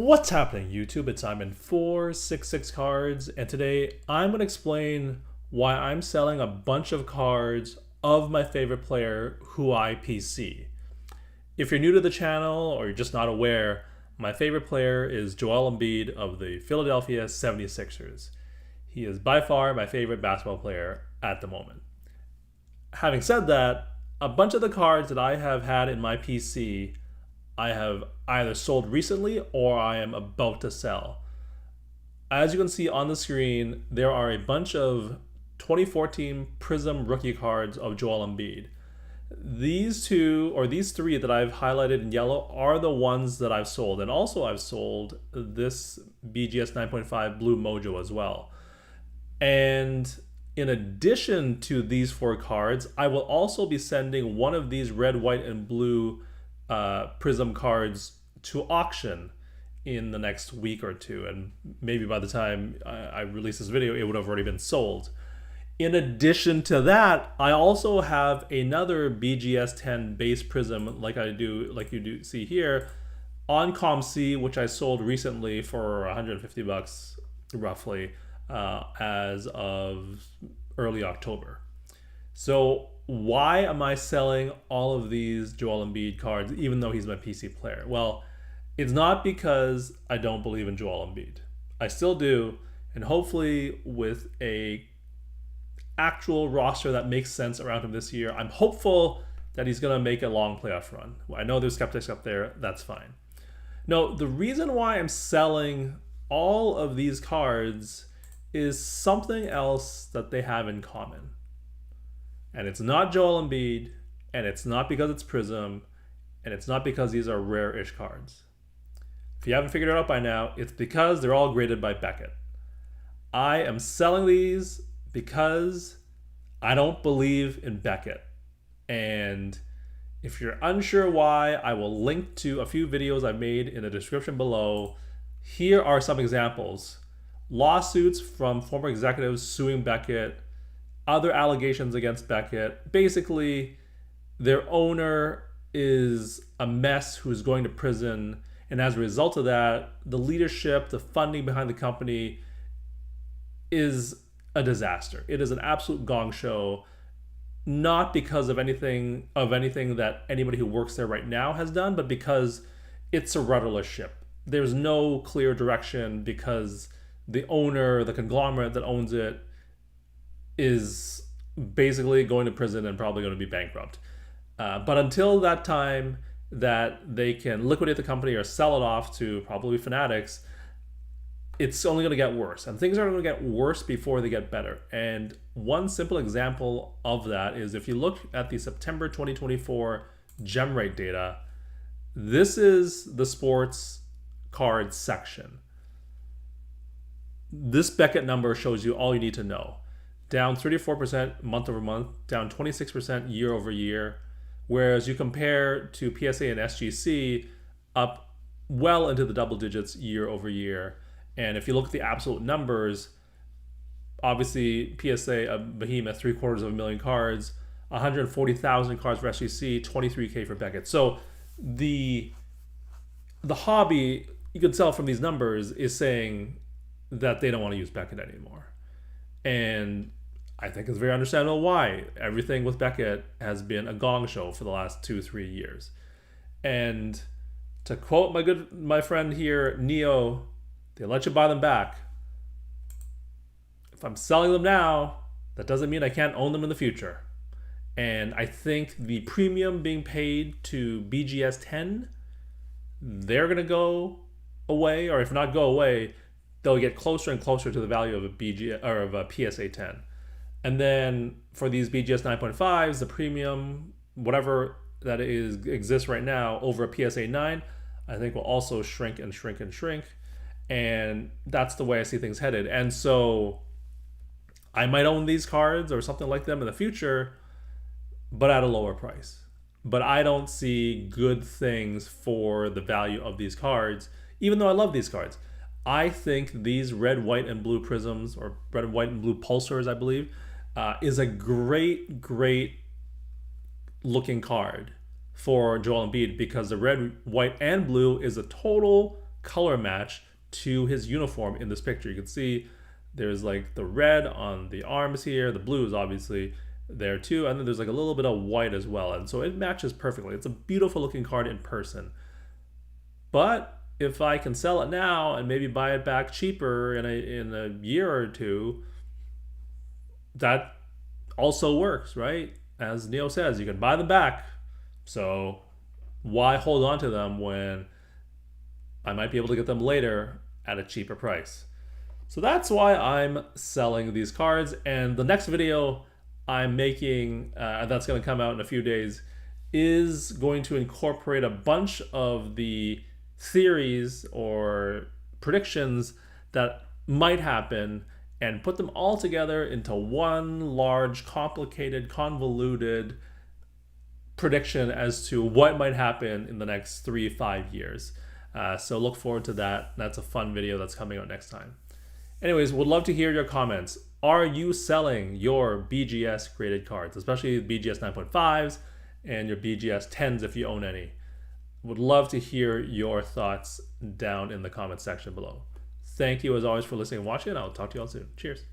What's happening, YouTube? It's Simon466cards, and today I'm going to explain why I'm selling a bunch of cards of my favorite player, who I PC. If you're new to the channel or you're just not aware, my favorite player is Joel Embiid of the Philadelphia 76ers. He is by far my favorite basketball player at the moment. Having said that, a bunch of the cards that I have had in my PC I have either sold recently or I am about to sell. As you can see on the screen, there are a bunch of 2014 Prism rookie cards of Joel Embiid. These three that I've highlighted in yellow are the ones that I've sold. And also I've sold this BGS 9.5 Blue Mojo as well. And in addition to these four cards, I will also be sending one of these red, white, and blue Prism cards to auction in the next week or two, and maybe by the time I release this video it would have already been sold. In addition to that, I also have another BGS 10 base Prism like you do see here on ComC, which I sold recently for 150 bucks roughly as of early October. So why am I selling all of these Joel Embiid cards even though he's my PC player? Well, it's not because I don't believe in Joel Embiid. I still do, and hopefully with a actual roster that makes sense around him this year, I'm hopeful that he's going to make a long playoff run. I know there's skeptics up there, that's fine. No, the reason why I'm selling all of these cards is something else that they have in common. And it's not Joel Embiid, and it's not because it's Prism, and it's not because these are rare-ish cards. If you haven't figured it out by now, it's because they're all graded by Beckett. I am selling these because I don't believe in Beckett. And if you're unsure why, I will link to a few videos I've made in the description below. Here are some examples. Lawsuits from former executives suing Beckett, other allegations against Beckett. Basically, their owner is a mess who's going to prison, and as a result of that, the leadership, the funding behind the company is a disaster. It is an absolute gong show, not because of anything that anybody who works there right now has done, but because it's a rudderless ship. There's no clear direction because the owner, the conglomerate that owns it, is basically going to prison and probably going to be bankrupt. But until that time that they can liquidate the company or sell it off to probably fanatics, it's only going to get worse. And things are going to get worse before they get better. And one simple example of that is if you look at the September 2024 gem rate data, this is the sports cards section. This Beckett number shows you all you need to know. Down 34% month over month, down 26% year over year, whereas you compare to PSA and SGC, up well into the double digits year over year. And if you look at the absolute numbers, obviously PSA, a behemoth, 750,000 cards, 140,000 cards for SGC, 23K for Beckett. So the hobby, you can tell from these numbers, is saying that they don't want to use Beckett anymore. And I think it's very understandable why. Everything with Beckett has been a gong show for the last 2-3 years. And to quote my friend here, Neo, they let you buy them back. If I'm selling them now, that doesn't mean I can't own them in the future. And I think the premium being paid to BGS 10, they're going to go away, or if not go away, they'll get closer and closer to the value of a PSA 10. And then for these BGS 9.5s, the premium, whatever that is exists right now over a PSA 9, I think will also shrink and shrink and shrink. And that's the way I see things headed. And so I might own these cards or something like them in the future, but at a lower price. But I don't see good things for the value of these cards, even though I love these cards. I think these red, white, and blue prisms, or red, white, and blue pulsars, I believe, is a great, great looking card for Joel Embiid because the red, white, and blue is a total color match to his uniform in this picture. You can see there's like the red on the arms here, the blue is obviously there too, and then there's like a little bit of white as well, and so it matches perfectly. It's a beautiful looking card in person. But if I can sell it now and maybe buy it back cheaper in a year or two, that also works, right? As Neo says, you can buy them back. So why hold on to them when I might be able to get them later at a cheaper price? So that's why I'm selling these cards. And the next video I'm making, that's going to come out in a few days, is going to incorporate a bunch of the theories or predictions that might happen and put them all together into one large, complicated, convoluted prediction as to what might happen in the next 3-5 years. So look forward to that. That's a fun video that's coming out next time. Anyways, would love to hear your comments. Are you selling your BGS graded cards, especially BGS 9.5s and your BGS 10s if you own any? Would love to hear your thoughts down in the comment section below. Thank you as always for listening and watching. I'll talk to you all soon. Cheers.